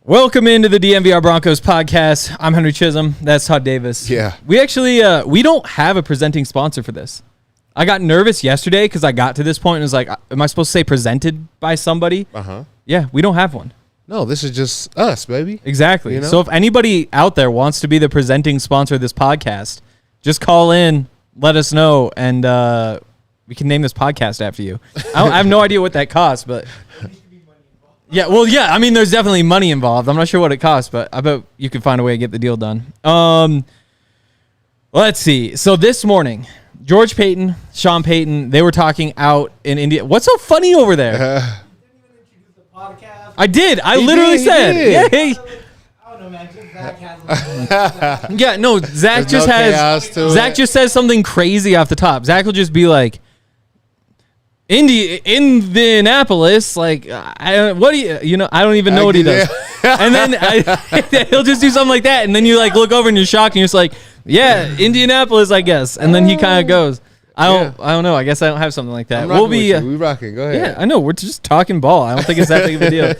Welcome into the DNVR Broncos Podcast. I'm Henry Chisholm. That's Todd Davis. Yeah. We actually, we don't have a presenting sponsor for this. I got nervous yesterday because I got to this point and was like, am I supposed to say presented by somebody? Uh-huh. Yeah, we don't have one. No, this is just us, baby. Exactly. You know? So if anybody out there wants to be the presenting sponsor of this podcast, just call in, let us know, and we can name this podcast after you. I have no idea what that costs, but... Yeah, well, yeah. I mean, there's definitely money involved. I'm not sure what it costs, but I bet you can find a way to get the deal done. Let's see. So this morning, George Paton, Sean Payton, they were talking out in India. What's so funny over there? I did. I literally said, "Yeah." Hey. I don't know, man. Zach has Yeah, no. Zach just has. Zach just says something crazy off the top. Zach will just be like, Indianapolis, like, what do you know? I don't even know what he does. And then he'll just do something like that, and then you like look over and you're shocked, and you're just like, yeah, Indianapolis, I guess. And then he kind of goes, I don't know. I guess I don't have something like that. We'll be we rocking. Go ahead. Yeah, I know. We're just talking ball. I don't think it's that big of a deal.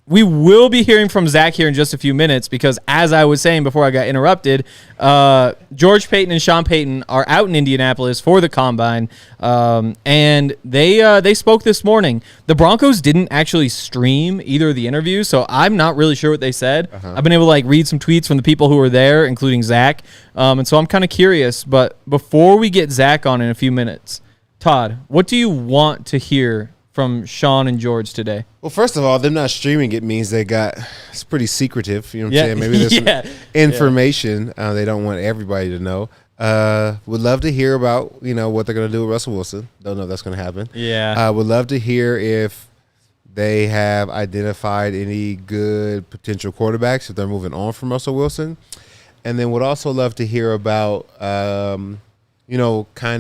We will be hearing from Zach here in just a few minutes because, as I was saying before I got interrupted, George Paton and Sean Payton are out in Indianapolis for the Combine, and they spoke this morning. The Broncos didn't actually stream either of the interviews, so I'm not really sure what they said. I've been able to read some tweets from the people who were there, including Zach, and so I'm kind of curious. But before we get Zach on in a few minutes, Todd, what do you want to hear from Sean and George today? Well, first of all, them not streaming it means it's pretty secretive. You know what I'm saying? Maybe there's some information they don't want everybody to know. Would love to hear about, what they're going to do with Russell Wilson. Don't know if that's going to happen. Yeah. Would love to hear if they have identified any good potential quarterbacks if they're moving on from Russell Wilson. And then would also love to hear about, kind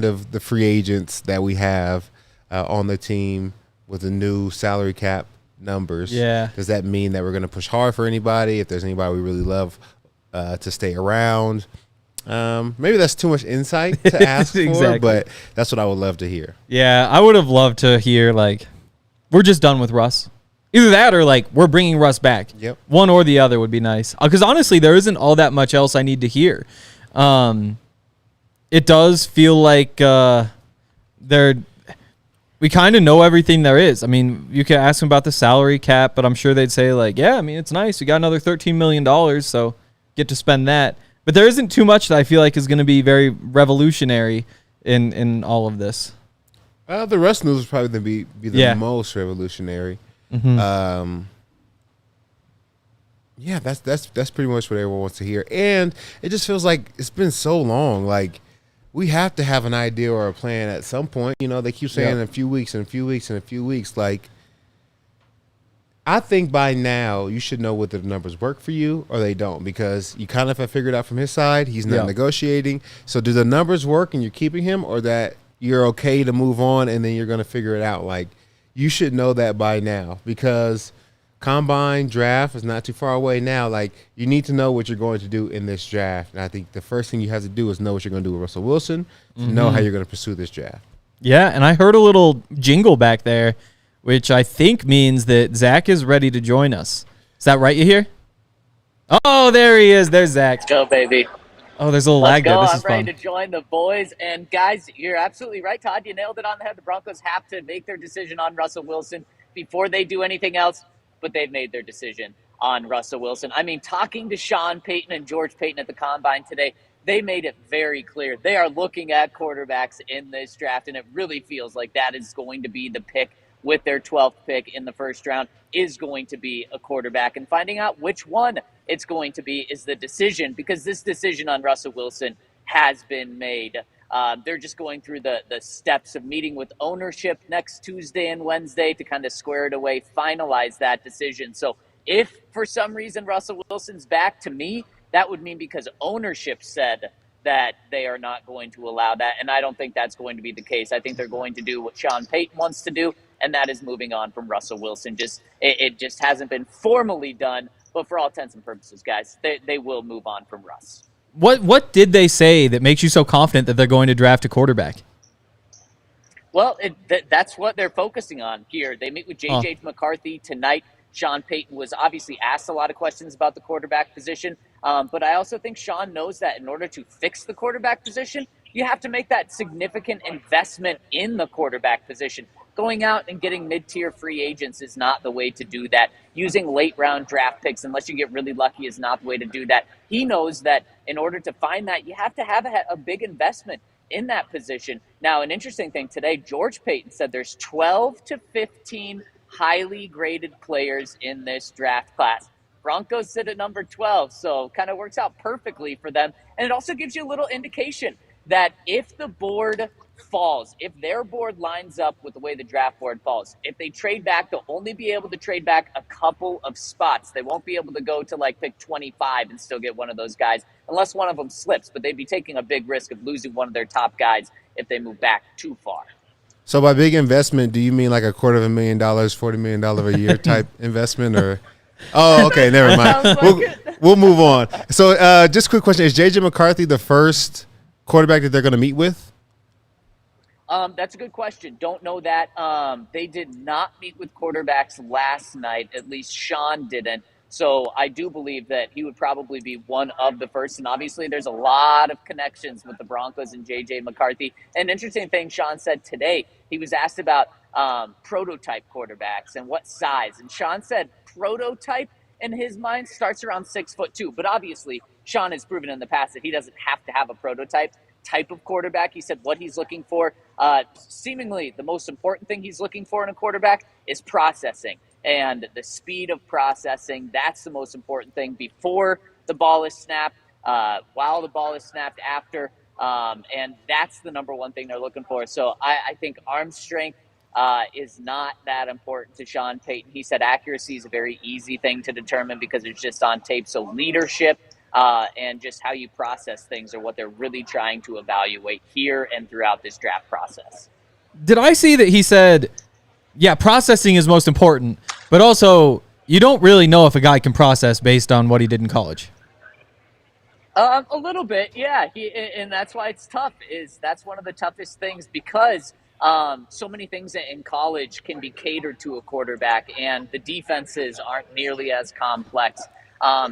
of the free agents that we have on the team with the new salary cap numbers. Yeah. Does that mean that we're going to push hard for anybody? If there's anybody we really love to stay around? Maybe that's too much insight to ask Exactly. for, but that's what I would love to hear. Yeah, I would have loved to hear, we're just done with Russ. Either that or, we're bringing Russ back. Yep. One or the other would be nice. Because, honestly, there isn't all that much else I need to hear. It does feel like we kind of know everything there is. I mean, you could ask them about the salary cap, but I'm sure they'd say, it's nice. We got another $13 million, so get to spend that. But there isn't too much that I feel like is going to be very revolutionary in all of this. The Russ news is probably going to be the most revolutionary. Mm-hmm. That's pretty much what everyone wants to hear. And it just feels like it's been so long. We have to have an idea or a plan at some point. They keep saying in a few weeks and a few weeks and a few weeks. I think by now you should know whether the numbers work for you or they don't, because you kind of have figured out from his side he's not negotiating. So do the numbers work and you're keeping him, or that you're okay to move on and then you're going to figure it out? You should know that by now, because Combine draft is not too far away now. You need to know what you're going to do in this draft. And I think the first thing you have to do is know what you're going to do with Russell Wilson, to know how you're going to pursue this draft. Yeah, and I heard a little jingle back there, which I think means that Zach is ready to join us. Is that right, you hear? Oh, there he is. There's Zach. Let's go, baby. Oh, there's a little lag there. This is fun. I'm ready to join the boys. And, guys, you're absolutely right, Todd. You nailed it on the head. The Broncos have to make their decision on Russell Wilson before they do anything else. But they've made their decision on Russell Wilson. I mean, talking to Sean Payton and George Paton at the Combine today, they made it very clear. They are looking at quarterbacks in this draft, and it really feels like that is going to be the pick with their 12th pick in the first round, is going to be a quarterback. And finding out which one it's going to be is the decision, because this decision on Russell Wilson has been made. They're just going through the steps of meeting with ownership next Tuesday and Wednesday to kind of square it away, finalize that decision. So If for some reason Russell Wilson's back, to me, that would mean because ownership said that they are not going to allow that. And I don't think that's going to be the case. I think they're going to do what Sean Payton wants to do, and that is moving on from Russell Wilson. It just hasn't been formally done, but for all intents and purposes, guys, they will move on from Russ. What did they say that makes you so confident that they're going to draft a quarterback? Well, that's what they're focusing on here. They meet with J.J. McCarthy tonight. Sean Payton was obviously asked a lot of questions about the quarterback position, but I also think Sean knows that in order to fix the quarterback position, you have to make that significant investment in the quarterback position. Going out and getting mid-tier free agents is not the way to do that. Using late-round draft picks, unless you get really lucky, is not the way to do that. He knows that in order to find that, you have to have a big investment in that position. Now, an interesting thing today, George Paton said there's 12 to 15 highly graded players in this draft class. Broncos sit at number 12, so kind of works out perfectly for them. And it also gives you a little indication that if the board falls, if their board lines up with the way the draft board falls, if they trade back, they'll only be able to trade back a couple of spots. They won't be able to go to pick 25 and still get one of those guys unless one of them slips, but they'd be taking a big risk of losing one of their top guys if they move back too far. So by big investment, do you mean like $250,000, $40 million a year type investment, or? Oh, okay, never mind. We'll move on. So just a quick question: is J.J. McCarthy the first quarterback that they're going to meet with? That's a good question. Don't know that. They did not meet with quarterbacks last night. At least Sean didn't. So I do believe that he would probably be one of the first. And obviously there's a lot of connections with the Broncos and J.J. McCarthy. An interesting thing Sean said today, he was asked about prototype quarterbacks and what size. And Sean said prototype in his mind starts around 6'2". But obviously Sean has proven in the past that he doesn't have to have a prototype type of quarterback. He said what he's looking for, seemingly the most important thing he's looking for in a quarterback is processing. And the speed of processing, that's the most important thing before the ball is snapped, while the ball is snapped, after. And that's the number one thing they're looking for. So I think arm strength is not that important to Sean Payton. He said accuracy is a very easy thing to determine because it's just on tape. So leadership and just how you process things are what they're really trying to evaluate here and throughout this draft process. Did I see that he said, yeah, processing is most important, but also you don't really know if a guy can process based on what he did in college? A little bit, yeah. And that's why it's tough. That's one of the toughest things because so many things in college can be catered to a quarterback, and the defenses aren't nearly as complex.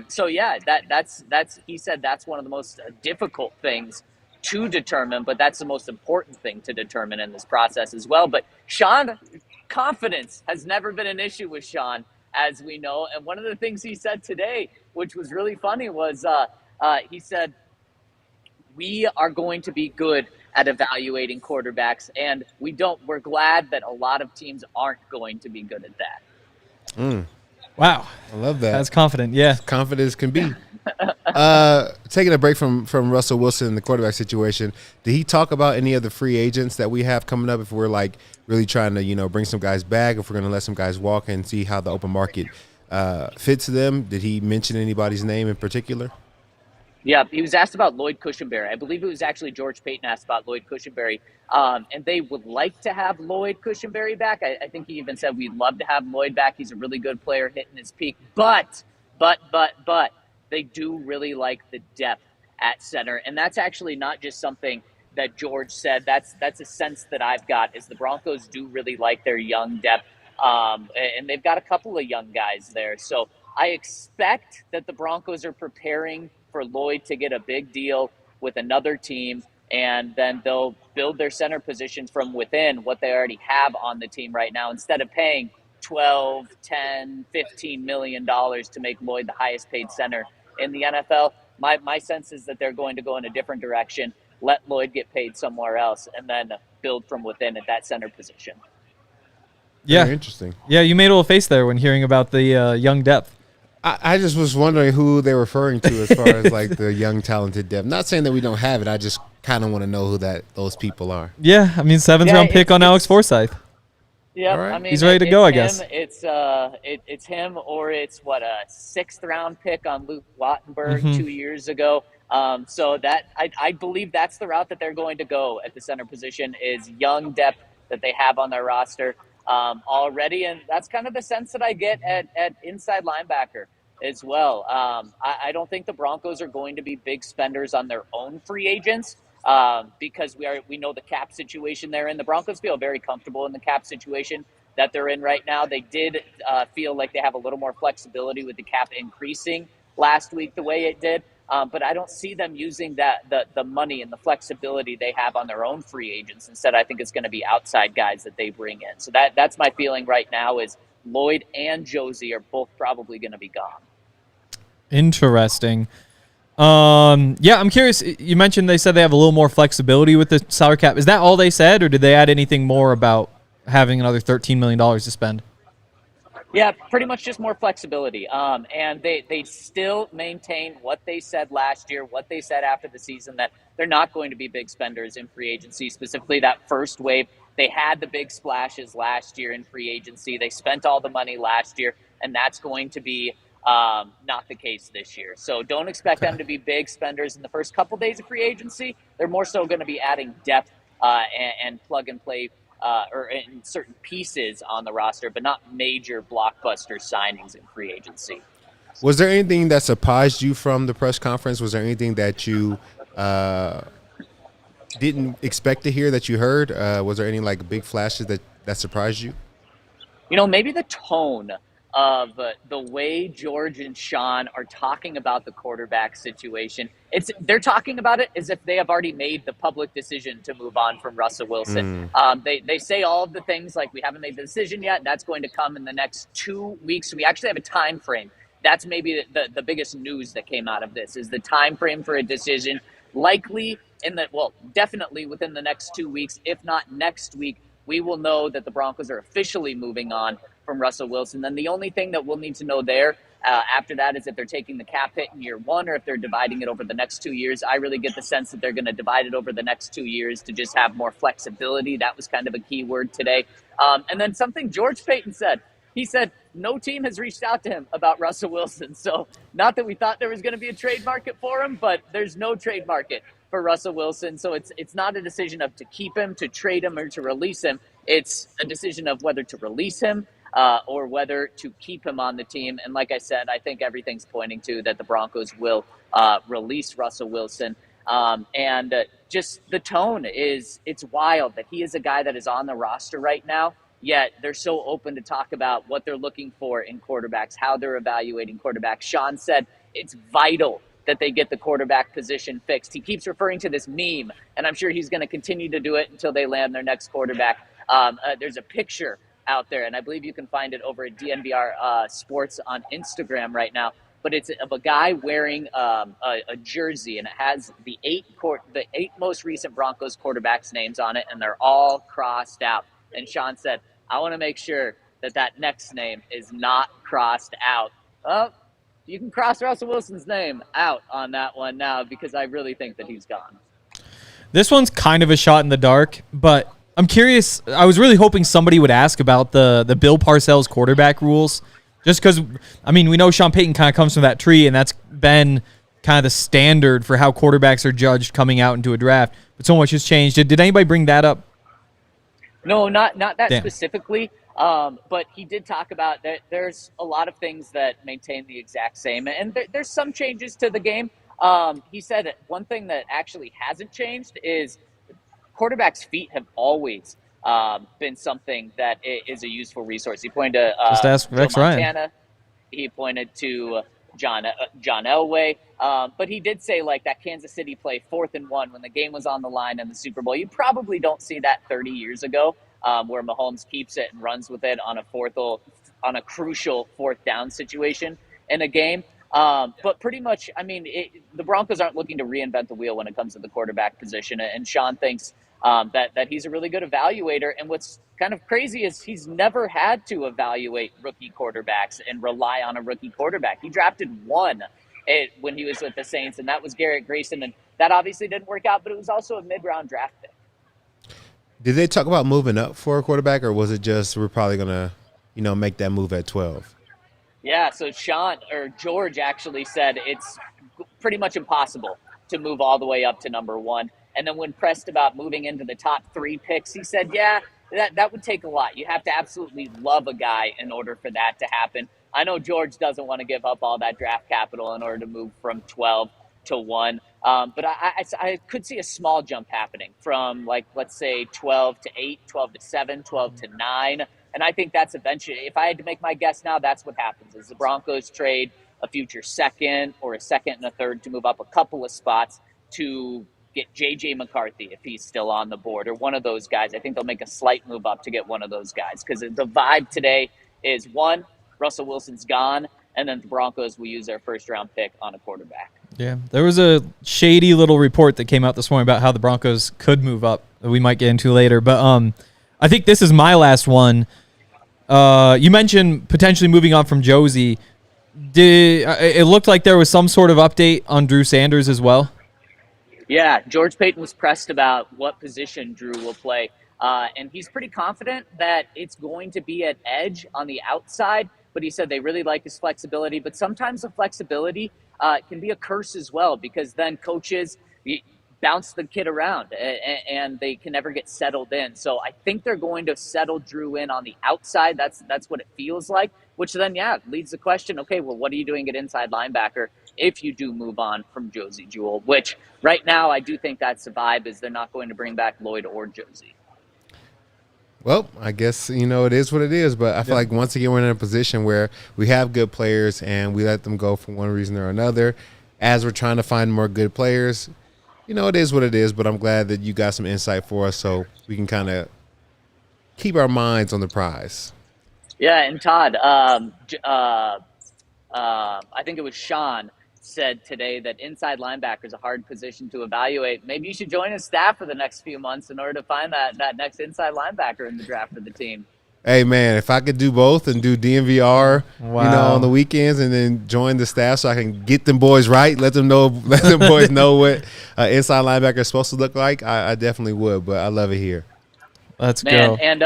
So yeah, that's he said that's one of the most difficult things to determine, but that's the most important thing to determine in this process as well. But Sean, confidence has never been an issue with Sean, as we know. And one of the things he said today, which was really funny, was he said, we are going to be good at evaluating quarterbacks, and we're glad that a lot of teams aren't going to be good at that. Wow. I love that. That's confident, yeah. Confident as can be. Taking a break from Russell Wilson and the quarterback situation, did he talk about any of the free agents that we have coming up if we're really trying to, bring some guys back, if we're going to let some guys walk and see how the open market fits them? Did he mention anybody's name in particular? Yeah, he was asked about Lloyd Cushenberry. I believe it was actually George Paton asked about Lloyd Cushenberry. And they would like to have Lloyd Cushenberry back. I think he even said we'd love to have Lloyd back. He's a really good player hitting his peak. But they do really like the depth at center. And that's actually not just something that George said. That's a sense that I've got is the Broncos do really like their young depth. And they've got a couple of young guys there. So I expect that the Broncos are preparing for Lloyd to get a big deal with another team, and then they'll build their center position from within what they already have on the team right now instead of paying $12, $10, $15 million to make Lloyd the highest paid center in the NFL. My sense is that they're going to go in a different direction, let Lloyd get paid somewhere else, and then build from within at that center position. Yeah. Very interesting. Yeah, you made a little face there when hearing about the young depth. I just was wondering who they're referring to as far as the young talented depth. Not saying that we don't have it. I just kind of want to know who those people are. Yeah, I mean, 7th round pick on Alex Forsythe. Yep. All right. I mean, He's ready to go, I him, guess. It's him, or it's what, a 6th-round pick on Luke Wattenberg 2 years ago. So that I believe that's the route that they're going to go at the center position, is young depth that they have on their roster already, and that's kind of the sense that I get at inside linebacker as well. I don't think the Broncos are going to be big spenders on their own free agents. Because we know the cap situation they're in. The Broncos feel very comfortable in the cap situation that they're in right now. They did feel like they have a little more flexibility with the cap increasing last week the way it did. But I don't see them using the money and the flexibility they have on their own free agents. Instead, I think it's going to be outside guys that they bring in. So that's my feeling right now, is Lloyd and Josie are both probably going to be gone. Interesting. Yeah, I'm curious. You mentioned they said they have a little more flexibility with the salary cap. Is that all they said, or did they add anything more about having another $13 million to spend? Yeah, pretty much just more flexibility. And they still maintain what they said last year, what they said after the season, that they're not going to be big spenders in free agency, specifically that first wave. They had the big splashes last year in free agency. They spent all the money last year, and that's going to be not the case this year. So don't expect them to be big spenders in the first couple days of free agency. They're more so going to be adding depth and plug and play or in certain pieces on the roster, but not major blockbuster signings in free agency. Was there anything that surprised you from the press conference? Was there anything that you didn't expect to hear that you heard? Was there any like big flashes that surprised you? You know, maybe the tone of the way George and Sean are talking about the quarterback situation. They're talking about it as if they have already made the public decision to move on from Russell Wilson. They say all of the things like, we haven't made the decision yet. That's going to come in the next 2 weeks. We actually have a time frame. That's maybe the biggest news that came out of this, is the time frame for a decision, likely definitely within the next 2 weeks. If not next week, we will know that the Broncos are officially moving on from Russell Wilson. Then the only thing that we'll need to know there after that is if they're taking the cap hit in year one or if they're dividing it over the next 2 years. I really get the sense that they're going to divide it over the next 2 years to just have more flexibility. That was kind of a key word today. And then something George Paton said. He said no team has reached out to him about Russell Wilson. So not that we thought there was going to be a trade market for him, but there's no trade market for Russell Wilson. So it's not a decision of to keep him, to trade him, or to release him. It's a decision of whether to release him or whether to keep him on the team. And like I said, I think everything's pointing to that the Broncos will release Russell Wilson. And just the tone it's wild that he is a guy that is on the roster right now, yet they're so open to talk about what they're looking for in quarterbacks, how they're evaluating quarterbacks. Sean said it's vital that they get the quarterback position fixed. He keeps referring to this meme, and I'm sure he's going to continue to do it until they land their next quarterback. There's a picture out there, and I believe you can find it over at DNVR Sports on Instagram right now. But it's of a guy wearing a jersey, and it has the eight most recent Broncos quarterbacks' names on it, and they're all crossed out. And Sean said, I want to make sure that next name is not crossed out. Well, you can cross Russell Wilson's name out on that one now, because I really think that he's gone. This one's kind of a shot in the dark, but I'm curious. I was really hoping somebody would ask about the Bill Parcells quarterback rules, just because, I mean, we know Sean Payton kind of comes from that tree, and that's been kind of the standard for how quarterbacks are judged coming out into a draft. But so much has changed. Did anybody bring that up? No, not that specifically. But he did talk about that there's a lot of things that maintain the exact same, and there's some changes to the game. He said that one thing that actually hasn't changed is quarterbacks' feet have always been something that is a useful resource. He pointed to Just ask Rex Montana. Ryan. He pointed to John Elway. But he did say, like, that Kansas City play 4th and 1 when the game was on the line in the Super Bowl. You probably don't see that 30 years ago, where Mahomes keeps it and runs with it on a crucial 4th down situation in a game. But pretty much, I mean, the Broncos aren't looking to reinvent the wheel when it comes to the quarterback position. And Sean thinks that he's a really good evaluator. And what's kind of crazy is he's never had to evaluate rookie quarterbacks and rely on a rookie quarterback. He drafted one when he was with the Saints, and that was Garrett Grayson. And that obviously didn't work out, but it was also a mid-round draft pick. Did they talk about moving up for a quarterback, or was it just we're probably gonna, make that move at 12? Yeah, so George actually said it's pretty much impossible to move all the way up to number 1. And then when pressed about moving into the top 3 picks, he said, yeah, that would take a lot. You have to absolutely love a guy in order for that to happen. I know George doesn't want to give up all that draft capital in order to move from 12 to 1. But I could see a small jump happening from, like, let's say 12 to 8, 12 to 7, 12 to 9. And I think that's eventually, if I had to make my guess now, that's what happens is the Broncos trade a future second or a second and a third to move up a couple of spots to get J.J. McCarthy if he's still on the board, or one of those guys. I think they'll make a slight move up to get one of those guys, because the vibe today is, one, Russell Wilson's gone, and then the Broncos will use their first-round pick on a quarterback. Yeah, there was a shady little report that came out this morning about how the Broncos could move up that we might get into later. But I think this is my last one. You mentioned potentially moving on from Josie. It looked like there was some sort of update on Drew Sanders as well? Yeah, George Paton was pressed about what position Drew will play. And he's pretty confident that it's going to be at edge on the outside. But he said they really like his flexibility. But sometimes the flexibility can be a curse as well, because then coaches bounce the kid around and they can never get settled in. So I think they're going to settle Drew in on the outside. That's what it feels like, which then, leads the question, okay, well, what are you doing at inside linebacker if you do move on from Josie Jewell, which right now I do think that's the vibe, is they're not going to bring back Lloyd or Josie. Well, I guess, it is what it is, but I feel like once again we're in a position where we have good players and we let them go for one reason or another. As we're trying to find more good players, it is what it is, but I'm glad that you got some insight for us so we can kind of keep our minds on the prize. Yeah, and Todd, I think it was Sean said today that inside linebacker is a hard position to evaluate. Maybe you should join his staff for the next few months in order to find that next inside linebacker in the draft for the team. Hey, man, if I could do both and do DNVR, on the weekends and then join the staff so I can get them boys right, let them boys know what inside linebacker is supposed to look like, I definitely would, but I love it here. Let's go. And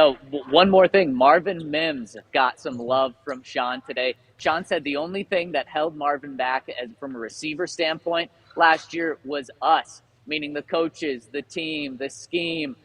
one more thing, Marvin Mims got some love from Sean today. Sean said the only thing that held Marvin back from a receiver standpoint last year was us, meaning the coaches, the team, the scheme,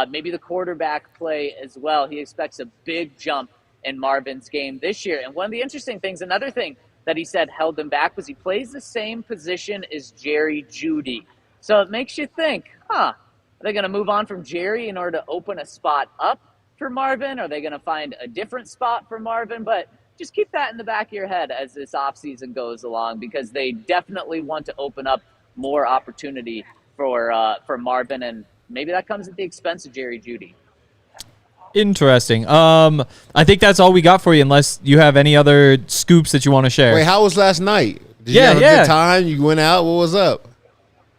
maybe the quarterback play as well. He expects a big jump in Marvin's game this year. And one of the interesting things, another thing that he said held him back, was he plays the same position as Jerry Jeudy. So it makes you think, are they going to move on from Jerry in order to open a spot up for Marvin? Are they going to find a different spot for Marvin? But just keep that in the back of your head as this offseason goes along, because they definitely want to open up more opportunity for Marvin, and maybe that comes at the expense of Jerry Jeudy. Interesting. I think that's all we got for you, unless you have any other scoops that you want to share. Wait, how was last night? Did you have a good time? You went out? What was up?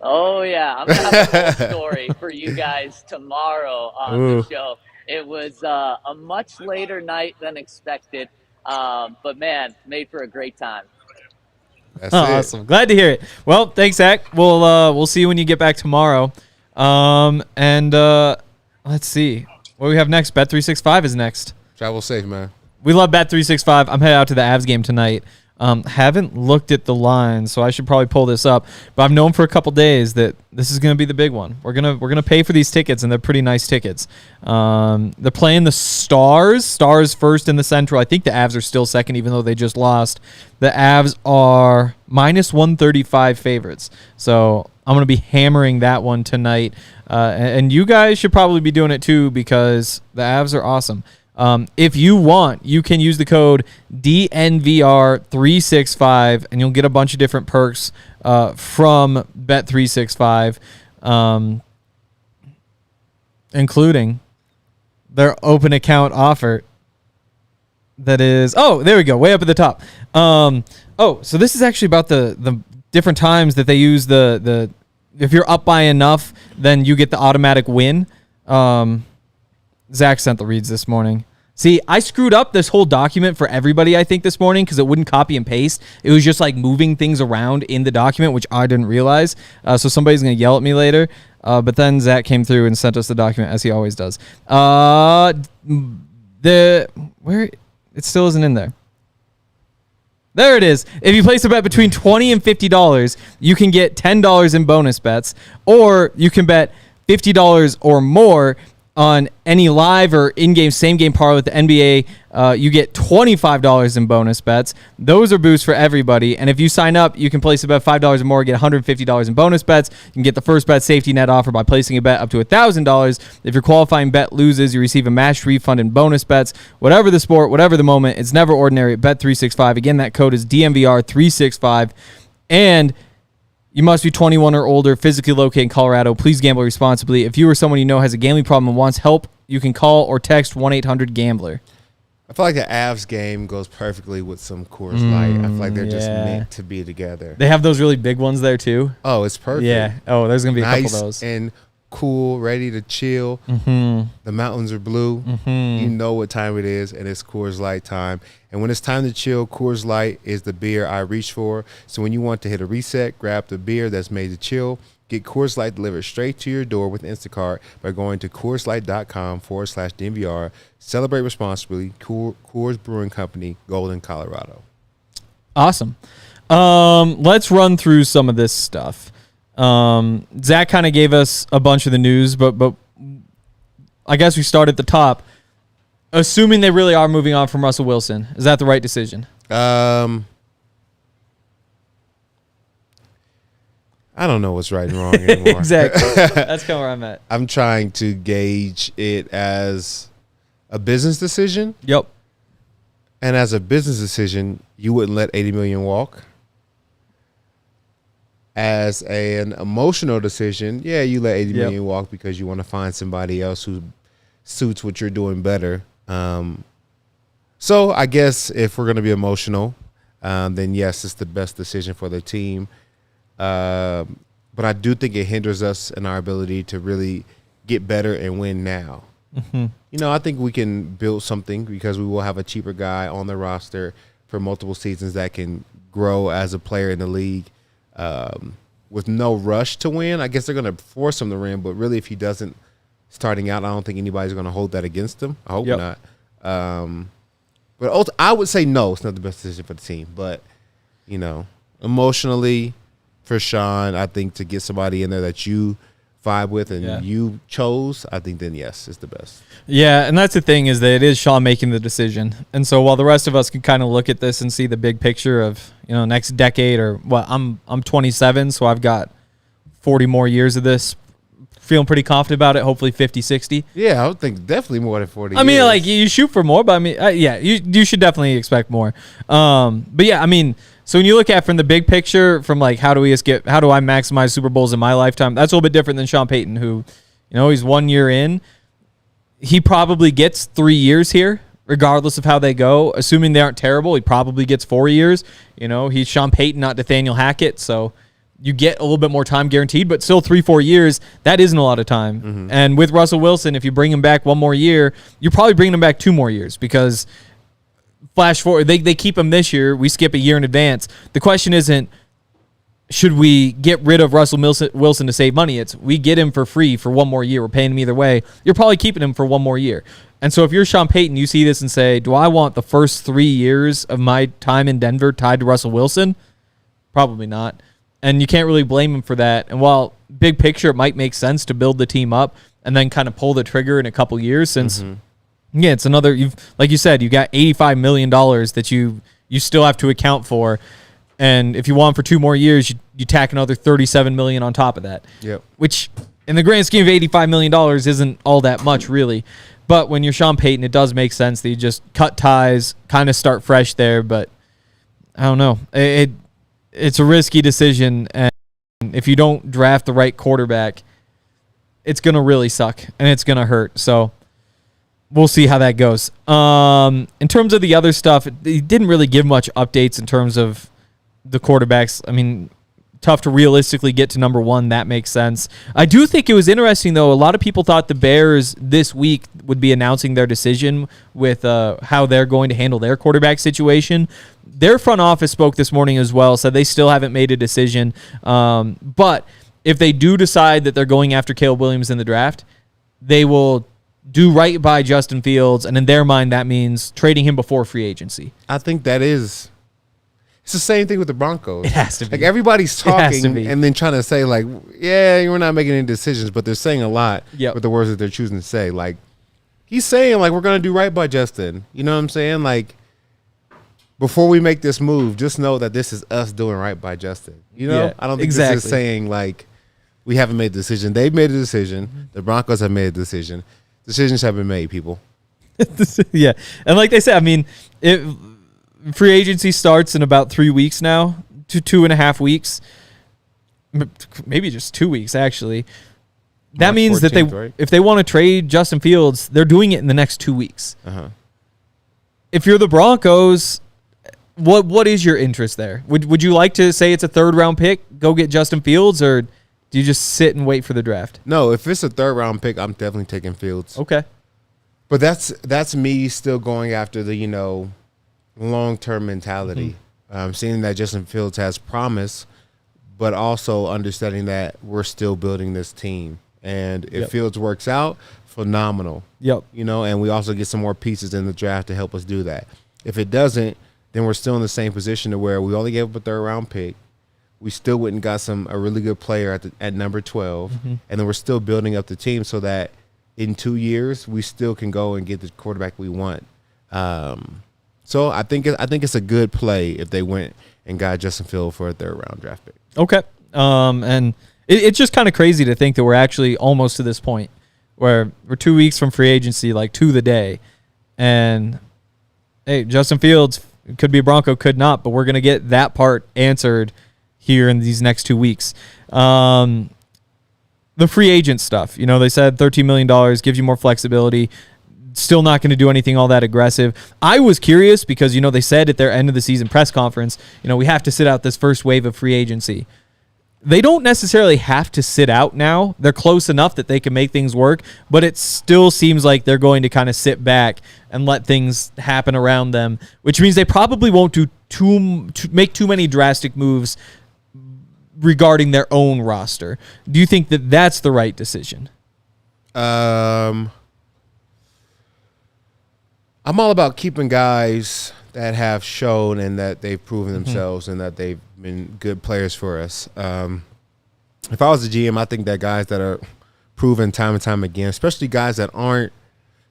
Oh, yeah. I'm going to have a whole story for you guys tomorrow on the show. It was a much later night than expected, but, man, made for a great time. That's awesome. Glad to hear it. Well, thanks, Zach. We'll see you when you get back tomorrow. Let's see. What do we have next? Bet365 is next. Travel safe, man. We love Bet365. I'm headed out to the Avs game tonight. Haven't looked at the line, so I should probably pull this up. But I've known for a couple days that this is going to be the big one. We're gonna pay for these tickets, and they're pretty nice tickets. They're playing the Stars. Stars first in the Central. I think the Avs are still second, even though they just lost. The Avs are minus 135 favorites. So I'm going to be hammering that one tonight. And you guys should probably be doing it too, because the Avs are awesome. If you want, you can use the code DNVR365, and you'll get a bunch of different perks from Bet365, including their open account offer. That is, there we go, way up at the top. So this is actually about the different times that they use the if you're up by enough, then you get the automatic win. Zach sent the reads this morning. See, I screwed up this whole document for everybody, I think, this morning, because it wouldn't copy and paste. It was just like moving things around in the document, which I didn't realize. So somebody's going to yell at me later. But then Zach came through and sent us the document, as he always does. Where it still isn't in there. There it is. If you place a bet between $20 and $50, you can get $10 in bonus bets, or you can bet $50 or more on any live or in-game, same-game parlay with the NBA. You get $25 in bonus bets. Those are boosts for everybody. And if you sign up, you can place a bet $5 or more, get $150 in bonus bets. You can get the first bet safety net offer by placing a bet up to $1,000. If your qualifying bet loses, you receive a matched refund in bonus bets. Whatever the sport, whatever the moment, it's never ordinary at Bet365. Again, that code is DNVR365. And you must be 21 or older, physically located in Colorado. Please gamble responsibly. If you or someone you know has a gambling problem and wants help, you can call or text 1-800-GAMBLER. I feel like the Avs game goes perfectly with some Coors Light. I feel like they're just meant to be together. They have those really big ones there, too. Oh, it's perfect. Yeah. Oh, there's going to be a nice couple of those. And cool, ready to chill. The mountains are blue. You know what time it is, and it's Coors Light time. And when it's time to chill, Coors Light is the beer I reach for. So when you want to hit a reset, grab the beer that's made to chill. Get Coors Light delivered straight to your door with Instacart by going to CoorsLight.com/DNVR. Celebrate responsibly. Coors Brewing Company, Golden, Colorado. Awesome. Let's run through some of this stuff. Zach kind of gave us a bunch of the news, but I guess we start at the top. Assuming they really are moving on from Russell Wilson, is that the right decision? I don't know what's right and wrong anymore. Exactly. That's kind of where I'm at. I'm trying to gauge it as a business decision. Yep. And as a business decision, you wouldn't let $80 million walk. As an emotional decision, yeah, you let $80 million walk because you want to find somebody else who suits what you're doing better. So I guess if we're going to be emotional, then yes, it's the best decision for the team. But I do think it hinders us in our ability to really get better and win now. You know, I think we can build something because we will have a cheaper guy on the roster for multiple seasons that can grow as a player in the league with no rush to win. I guess they're going to force him to win, but really if he doesn't starting out, I don't think anybody's going to hold that against him. I hope not. But I would say no, it's not the best decision for the team. But, you know, emotionally for Sean, I think to get somebody in there that you vibe with and you chose, I think then yes, it's the best. Yeah, and that's the thing is that it is Sean making the decision. And so while the rest of us can kind of look at this and see the big picture of, you know, next decade or what, I'm 27, so I've got 40 more years of this. Feeling pretty confident about it, hopefully 50, 60. Yeah, I would think definitely more than 40 I mean, like, you shoot for more, but I mean, you should definitely expect more. But yeah, I mean, so when you look at from the big picture, from like, how do I maximize Super Bowls in my lifetime? That's a little bit different than Sean Payton, who, you know, he's 1 year in. He probably gets 3 years here, regardless of how they go. Assuming they aren't terrible, he probably gets 4 years. You know, he's Sean Payton, not Nathaniel Hackett, so you get a little bit more time guaranteed, but still 3-4 years, that isn't a lot of time. And with Russell Wilson, if you bring him back 1 more year, you're probably bringing him back 2 more years because flash forward, they keep him this year, we skip a year in advance. The question isn't, should we get rid of Russell Wilson to save money? It's, we get him for free for 1 more year. We're paying him either way. You're probably keeping him for 1 more year. And so if you're Sean Payton, you see this and say, do I want the first 3 years of my time in Denver tied to Russell Wilson? Probably not. And you can't really blame him for that. And while big picture, it might make sense to build the team up and then kind of pull the trigger in a couple years since, it's another, like you said, you got $85 million that you still have to account for. And if you want for 2 more years, you tack another $37 million on top of that. Yep. Which, in the grand scheme of $85 million, isn't all that much, really. But when you're Sean Payton, it does make sense that you just cut ties, kind of start fresh there. But I don't know. It's a risky decision, and if you don't draft the right quarterback, it's going to really suck, and it's going to hurt. So we'll see how that goes. In terms of the other stuff, he didn't really give much updates in terms of the quarterbacks. I mean, tough to realistically get to number 1. That makes sense. I do think it was interesting, though. A lot of people thought the Bears this week would be announcing their decision with how they're going to handle their quarterback situation. Their front office spoke this morning as well, said they still haven't made a decision. But if they do decide that they're going after Caleb Williams in the draft, they will do right by Justin Fields, and in their mind, that means trading him before free agency. I think that is. It's the same thing with the Broncos. It has to be. Like, everybody's talking and then trying to say, like, yeah, we're not making any decisions, but they're saying a lot with the words that they're choosing to say. Like, he's saying, like, we're going to do right by Justin. You know what I'm saying? Like, before we make this move, just know that this is us doing right by Justin. You know? Yeah, I don't think this is saying, like, we haven't made a decision. They've made a decision. The Broncos have made a decision. Decisions have been made, people. Yeah. And like they said, I mean, free agency starts in about 3 weeks now, 2.5 weeks, maybe just 2 weeks, actually. That means 14th, that if they want to trade Justin Fields, they're doing it in the next 2 weeks. If you're the Broncos, what is your interest there? Would you like to say it's a 3rd-round pick, go get Justin Fields, or do you just sit and wait for the draft? No, if it's a 3rd-round pick, I'm definitely taking Fields. Okay. But that's me still going after the, long-term mentality. Seeing that Justin Fields has promise, but also understanding that we're still building this team. And if Fields works out, phenomenal. And we also get some more pieces in the draft to help us do that. If it doesn't, then we're still in the same position to where we only gave up a 3rd-round pick. We still went and got a really good player at number 12, and then we're still building up the team so that in 2 years we still can go and get the quarterback we want. So I think it's a good play if they went and got Justin Fields for a 3rd-round draft pick. Okay, and it's just kind of crazy to think that we're actually almost to this point where we're 2 weeks from free agency, like to the day, and hey, Justin Fields could be a Bronco, could not, but we're gonna get that part answered here in these next 2 weeks. The free agent stuff, they said $13 million gives you more flexibility. Still not going to do anything all that aggressive. I was curious because, they said at their end of the season press conference, we have to sit out this first wave of free agency. They don't necessarily have to sit out now. They're close enough that they can make things work, but it still seems like they're going to kind of sit back and let things happen around them, which means they probably won't make too many drastic moves regarding their own roster. Do you think that that's the right decision? I'm all about keeping guys that have shown and that they've proven themselves and that they've been good players for us. If I was a GM, I think that guys that are proven time and time again, especially guys that aren't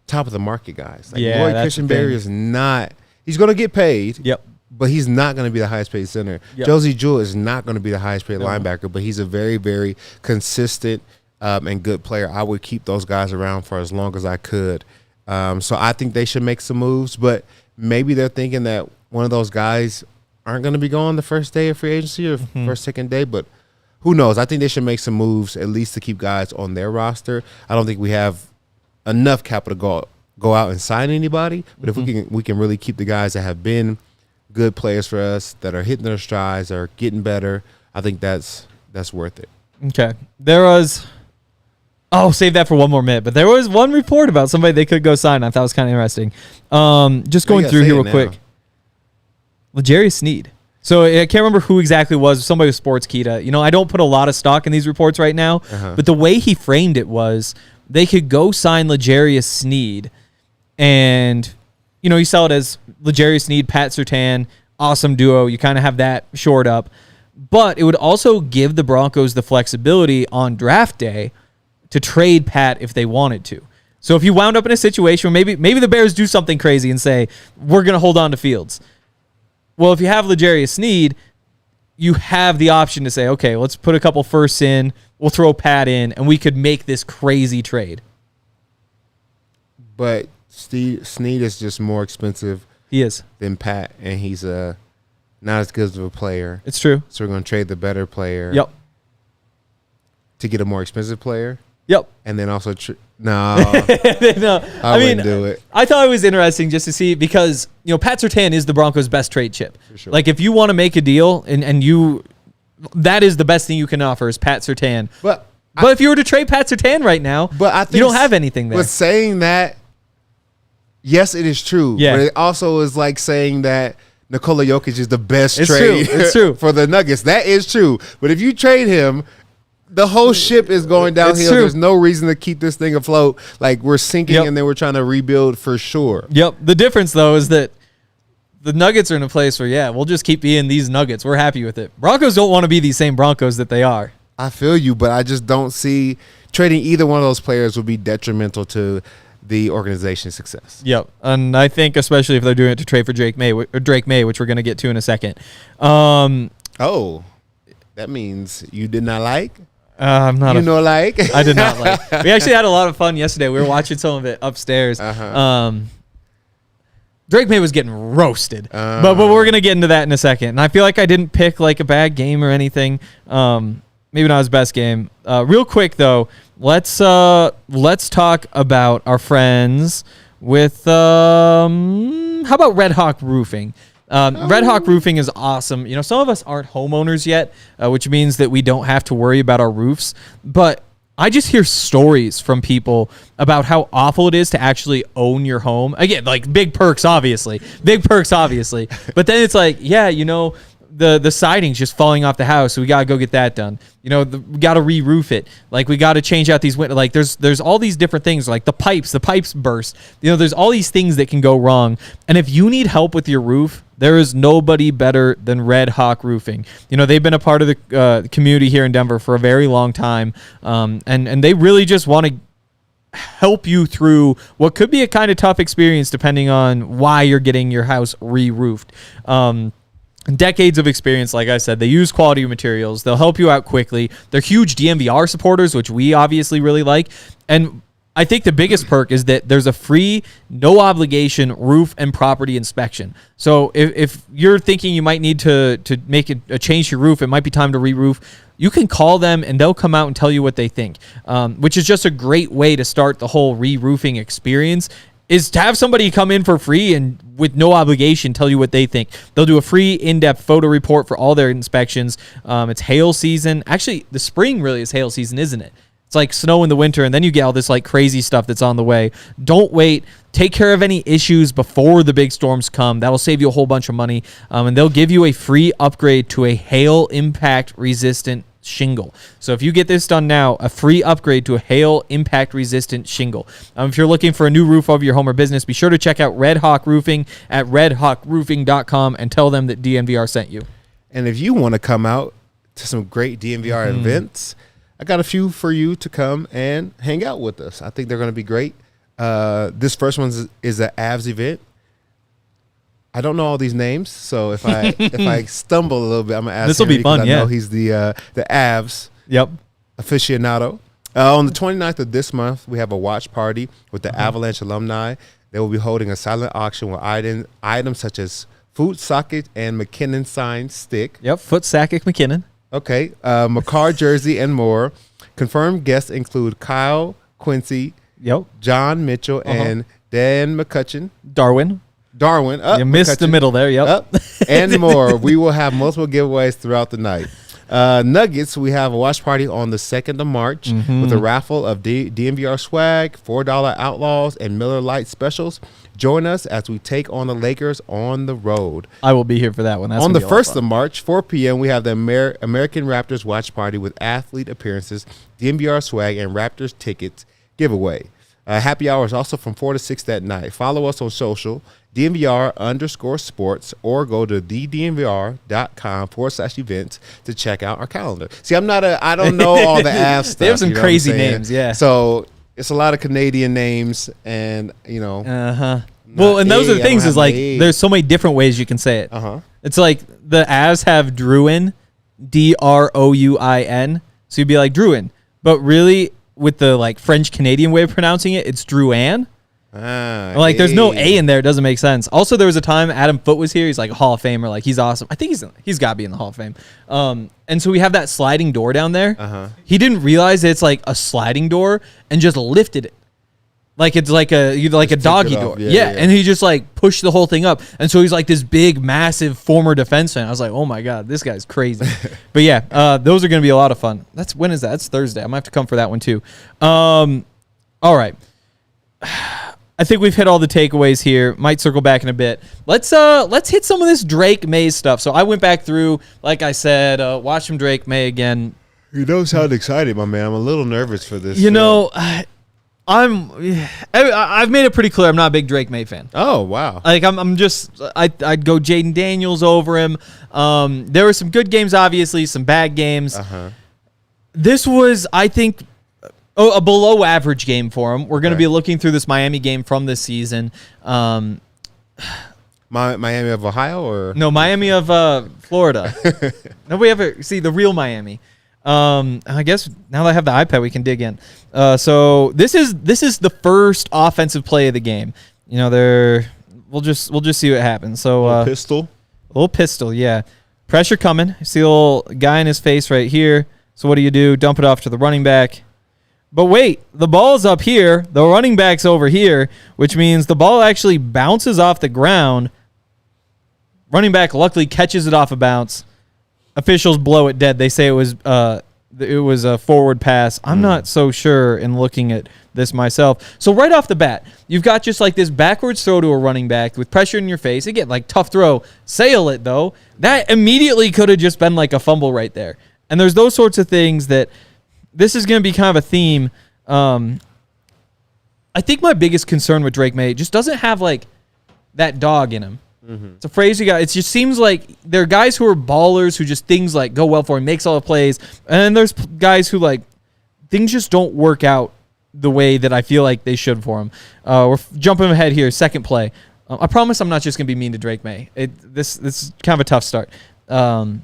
top of the market guys. Like Lloyd Christian-Berry is not – he's going to get paid. But he's not going to be the highest paid center. Josie Jewell is not going to be the highest paid linebacker, but he's a very, very consistent and good player. I would keep those guys around for as long as I could. So I think they should make some moves, but maybe they're thinking that one of those guys aren't going to be gone the first day of free agency or first, second day, but who knows? I think they should make some moves at least to keep guys on their roster. I don't think we have enough capital to go out and sign anybody, but if we can really keep the guys that have been good players for us, that are hitting their strides, are getting better, I think that's worth it. Okay. There was save that for one more minute, but there was one report about somebody they could go sign. I thought it was kind of interesting. Just going through here real quick. L'Jarius Sneed. So I can't remember who exactly was. Somebody with Sportskeeda. I don't put a lot of stock in these reports right now, but the way he framed it was they could go sign L'Jarius Sneed, and you sell it as L'Jarius Sneed, Pat Surtain, awesome duo. You kind of have that shored up. But it would also give the Broncos the flexibility on draft day to trade Pat if they wanted to. So if you wound up in a situation where maybe the Bears do something crazy and say, we're going to hold on to Fields. Well, if you have L'Jarius Sneed, you have the option to say, okay, let's put a couple firsts in, we'll throw Pat in, and we could make this crazy trade. But Sneed is just more expensive than Pat, and he's not as good of a player. It's true. So we're going to trade the better player to get a more expensive player. And then also no, I wouldn't do it. I thought it was interesting just to see because, Pat Surtain is the Broncos' best trade chip. For sure. Like, if you want to make a deal and that is the best thing you can offer is Pat Surtain. But if you were to trade Pat Surtain right now, you don't have anything there. But saying that, yes, it is true. But it also is like saying that Nikola Jokic is the best trade It's true. for the Nuggets. That is true. But if you trade him, the whole ship is going downhill. true. There's no reason to keep this thing afloat. Like, we're sinking, Yep. and then we're trying to rebuild for sure. Yep. The difference, though, is that the Nuggets are in a place where, we'll just keep being these Nuggets. We're happy with it. Broncos don't want to be these same Broncos that they are. I feel you, but I just don't see trading either one of those players would be detrimental to the organization's success. Yep. And I think especially if they're doing it to trade for Drake Maye, which we're going to get to in a second. Oh, that means you did not like? I'm not like? I did not like. We actually had a lot of fun yesterday. We were watching some of it upstairs. Drake Maye was getting roasted, but we're gonna get into that in a second. And I feel like I didn't pick like a bad game or anything. Maybe not his best game. Real quick though, let's talk about our friends with how about Red Hawk Roofing. Red Hawk Roofing is awesome. You know, some of us aren't homeowners yet, which means that we don't have to worry about our roofs. But I just hear stories from people about how awful it is to actually own your home. Again, like big perks, obviously. But then it's like, the siding's just falling off the house, so we got to go get that done. You know, we got to re-roof it. Like, we got to change out these windows. Like, there's all these different things. Like, the pipes burst. You know, there's all these things that can go wrong. And if you need help with your roof, there is nobody better than Red Hawk Roofing. You know, they've been a part of the community here in Denver for a very long time, and they really just want to help you through what could be a kind of tough experience depending on why you're getting your house re-roofed. Decades of experience, like I said. They use quality materials. They'll help you out quickly. They're huge DNVR supporters, which we obviously really like. And I think the biggest perk is that there's a free, no obligation roof and property inspection. So if you're thinking you might need to make a change to your roof, it might be time to re-roof, you can call them and they'll come out and tell you what they think, which is just a great way to start the whole re-roofing experience, is to have somebody come in for free and with no obligation tell you what they think. They'll do a free in-depth photo report for all their inspections. It's hail season. Actually, the spring really is hail season, isn't it? It's like snow in the winter, and then you get all this like crazy stuff that's on the way. Don't wait. Take care of any issues before the big storms come. That'll save you a whole bunch of money. And they'll give you a free upgrade to a hail impact resistant shingle. So if you get this done now, a free upgrade to a hail impact resistant shingle. If you're looking for a new roof over your home or business, be sure to check out Red Hawk Roofing at redhawkroofing.com and tell them that DNVR sent you. And if you want to come out to some great DNVR events, I got a few for you to come and hang out with us. I think they're going to be great. This first one is an Avs event. I don't know all these names, so if I stumble a little bit, I'm gonna ask. This will be fun. I know he's the Avs aficionado. On the 29th of this month, we have a watch party with the Avalanche alumni. They will be holding a silent auction with items such as Food Socket and McKinnon signed stick. Yep, Foot Sakic McKinnon. Okay, McCarr jersey and more. Confirmed guests include Kyle Quincy, John Mitchell, and Dan McCutcheon. Darwin. You missed the middle there. And more. We will have multiple giveaways throughout the night. Nuggets, we have a watch party on the 2nd of March with a raffle of DNVR swag, $4 Outlaws, and Miller Lite specials. Join us as we take on the Lakers on the road. I will be here for that one. That's on the 1st of March, 4 p.m., we have the American Raptors watch party with athlete appearances, DNVR swag, and Raptors tickets giveaway. Happy hour is also from 4 to 6 that night. Follow us on social, DNVR_sports, or go to thednvr.com/events to check out our calendar. See, I don't know all the Avs stuff. They have some crazy names, So it's a lot of Canadian names, and Well, and those are the things is like there's so many different ways you can say it. It's like the Avs have Druin, Drouin. So you'd be like Druin, but really with the like French Canadian way of pronouncing it, it's Drouin. There's no A in there. It doesn't make sense. Also, there was a time Adam Foote was here. He's like a Hall of Famer. Like, he's awesome. I think he's got to be in the Hall of Fame. And so we have that sliding door down there. He didn't realize that it's like a sliding door and just lifted it. Like it's like a doggy door. Yeah. And he just like pushed the whole thing up. And so he's like this big, massive former defenseman. I was like, oh my God, this guy's crazy. But yeah, those are going to be a lot of fun. When is that? That's Thursday. I might have to come for that one too. All right. I think we've hit all the takeaways here. Might circle back in a bit. Let's hit some of this Drake Maye stuff. So I went back through, like I said, watched some Drake Maye again. You don't sound excited, my man. I'm a little nervous for this. You know, I've made it pretty clear I'm not a big Drake Maye fan. Oh, wow. Like I'd go Jaden Daniels over him. There were some good games, obviously, some bad games. This was, I think, a below average game for him. We're going to be looking through this Miami game from this season. Miami of Ohio or no, Miami of Florida. Nobody ever see the real Miami. I guess now that I have the iPad, we can dig in. So this is the first offensive play of the game. You know, we'll just see what happens. So a little pistol, yeah. Pressure coming. You see the little guy in his face right here. So what do? Dump it off to the running back. But wait, the ball's up here. The running back's over here, which means the ball actually bounces off the ground. Running back luckily catches it off a bounce. Officials blow it dead. They say it was a forward pass. I'm not so sure in looking at this myself. So right off the bat, you've got just like this backwards throw to a running back with pressure in your face. Again, like tough throw. Sail it, though. That immediately could have just been like a fumble right there. And there's those sorts of things that this is going to be kind of a theme. I think my biggest concern with Drake Maye just doesn't have like that dog in him. It's a phrase you got. It just seems like there are guys who are ballers who just things like go well for him, makes all the plays. And there's guys who like things just don't work out the way that I feel like they should for him. We're jumping ahead here. Second play. I promise I'm not just going to be mean to Drake Maye. This is kind of a tough start. Little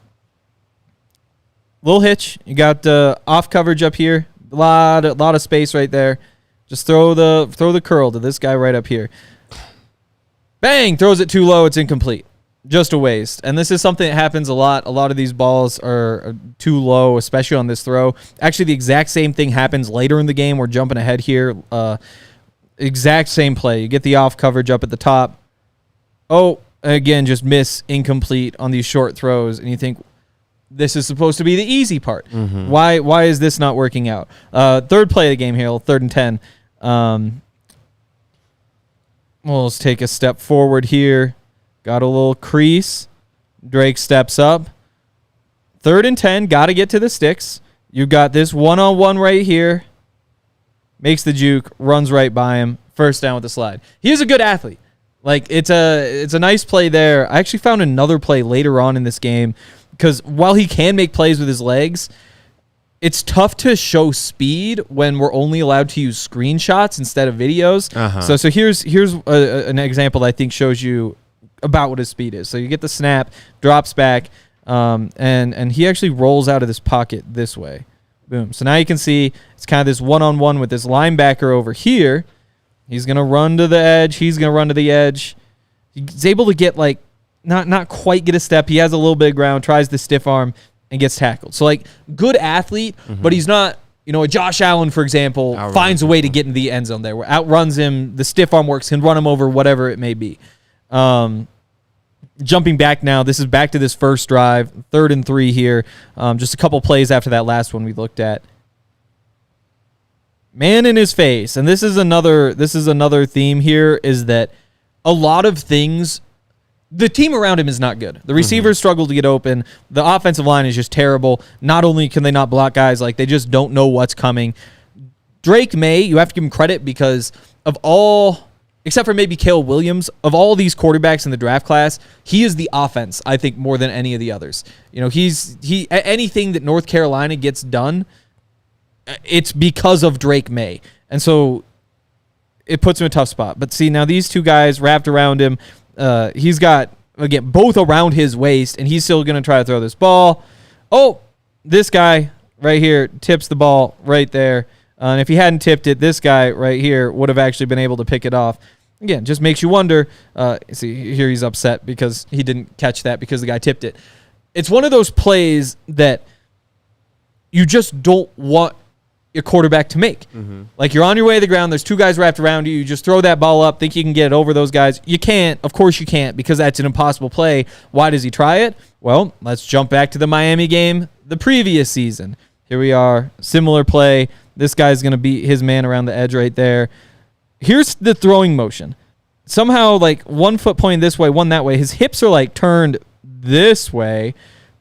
hitch. You got off coverage up here. A lot of space right there. Just throw the curl to this guy right up here. Bang! Throws it too low. It's incomplete. Just a waste. And this is something that happens a lot. A lot of these balls are too low, especially on this throw. Actually, the exact same thing happens later in the game. We're jumping ahead here. Exact same play. You get the off coverage up at the top. Oh, again, just miss, incomplete on these short throws. And you think, this is supposed to be the easy part. Why is this not working out? Third play of the game here, 3rd and 10. Well, let's take a step forward here. Got a little crease. Drake steps up. 3rd and 10. Got to get to the sticks. You got this one-on-one right here. Makes the juke. Runs right by him. First down with the slide. He is a good athlete. Like it's a nice play there. I actually found another play later on in this game because while he can make plays with his legs, it's tough to show speed when we're only allowed to use screenshots instead of videos. So here's an example that I think shows you about what his speed is. So you get the snap, drops back, and he actually rolls out of this pocket this way. Boom. So now you can see it's kind of this one-on-one with this linebacker over here. He's going to run to the edge. He's going to run to the edge. He's able to get like not quite get a step. He has a little bit of ground, tries the stiff arm, and gets tackled. So, like, good athlete, but he's not, a Josh Allen, for example, finds a way to get in the end zone there, where outruns him, the stiff arm works, can run him over, whatever it may be. Jumping back now, this is back to this first drive, 3rd and 3 here. Just a couple plays after that last one we looked at. Man in his face, and this is another theme here, is that a lot of things, the team around him is not good. The receivers struggle to get open. The offensive line is just terrible. Not only can they not block guys, like they just don't know what's coming. Drake Maye, you have to give him credit because of all, except for maybe Caleb Williams, of all these quarterbacks in the draft class, he is the offense, I think, more than any of the others. He anything that North Carolina gets done, it's because of Drake Maye. And so it puts him in a tough spot. But see, now these two guys wrapped around him, he's got, again, both around his waist, and he's still going to try to throw this ball. Oh, this guy right here tips the ball right there. And if he hadn't tipped it, this guy right here would have actually been able to pick it off. Again, just makes you wonder. See, here he's upset because he didn't catch that because the guy tipped it. It's one of those plays that you just don't want your quarterback to make. Like, you're on your way to the ground, there's two guys wrapped around you, you just throw that ball up, think you can get it over those guys. You can't. Of course you can't, because that's an impossible play. Why does he try it? Well, let's jump back to the Miami game the previous season. Here we are, similar play. This guy's going to beat his man around the edge right there. Here's the throwing motion. Somehow, like, 1 foot pointing this way, one that way. His hips are, like, turned this way.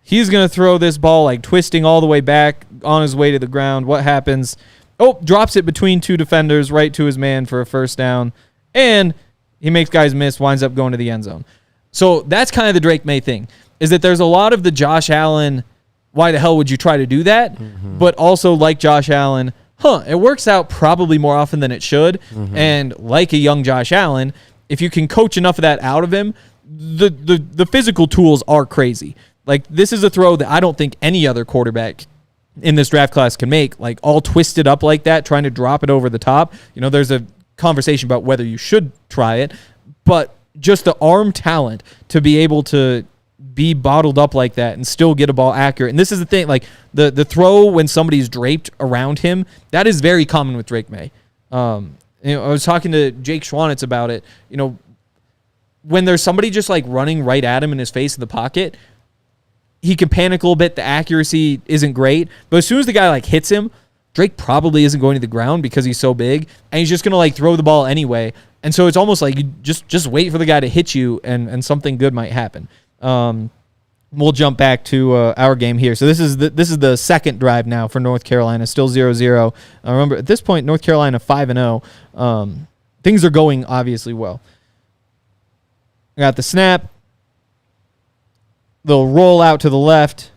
He's going to throw this ball, like, twisting all the way back. on his way to the ground. What happens? Oh, drops it between two defenders right to his man for a first down. And he makes guys miss, winds up going to the end zone. So that's kind of the Drake Maye thing, is that there's a lot of the Josh Allen, why the hell would you try to do that? Mm-hmm. But also like Josh Allen, it works out probably more often than it should. Mm-hmm. And like a young Josh Allen, if you can coach enough of that out of him, the physical tools are crazy. Like, this is a throw that I don't think any other quarterback in this draft class can make, like all twisted up like that, trying to drop it over the top. You know, there's a conversation about whether you should try it, but just the arm talent to be able to be bottled up like that and still get a ball accurate. And this is the thing, like the throw when somebody's draped around him, that is very common with Drake Maye. You know, I was talking to Jake Schwanitz about it. You know, when there's somebody just like running right at him in his face in the pocket, he can panic a little bit. The accuracy isn't great. But as soon as the guy like hits him, Drake probably isn't going to the ground because he's so big, and he's just going to like throw the ball anyway. And so it's almost like you just wait for the guy to hit you, and something good might happen. We'll jump back to our game here. So this is the second drive now for North Carolina, still 0-0. Remember, at this point, North Carolina 5-0. Things are going obviously well. Got the snap. They'll roll out to the left.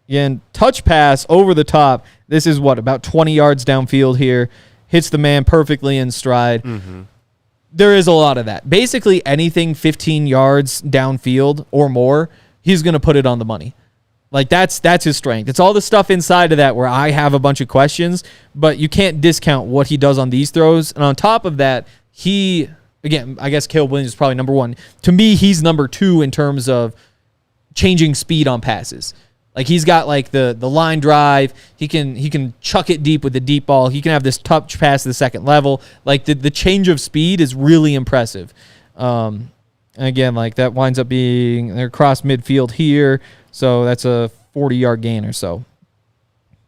Again, touch pass over the top. This is about 20 yards downfield here. Hits the man perfectly in stride. Mm-hmm. There is a lot of that. Basically anything 15 yards downfield or more, he's going to put it on the money. Like, that's his strength. It's all the stuff inside of that where I have a bunch of questions, but you can't discount what he does on these throws. And on top of that, again, I guess Caleb Williams is probably number one. To me, he's number two in terms of changing speed on passes. Like, he's got like the line drive. He can chuck it deep with the deep ball. He can have this touch pass to the second level. Like, the change of speed is really impressive. And again, like, that winds up being they're across midfield here, so that's a 40-yard gain or so,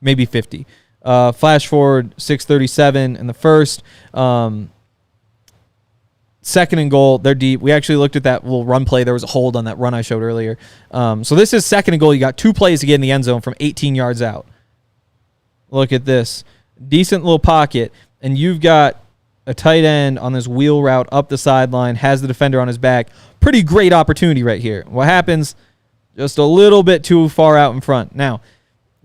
maybe 50. Flash forward 6:37 in the first. Second and goal, they're deep. We actually looked at that little run play. There was a hold on that run I showed earlier. So this is second and goal. You got 2 plays to get in the end zone from 18 yards out. Look at this. Decent little pocket, and you've got a tight end on this wheel route up the sideline, has the defender on his back. Pretty great opportunity right here. What happens? Just a little bit too far out in front. Now,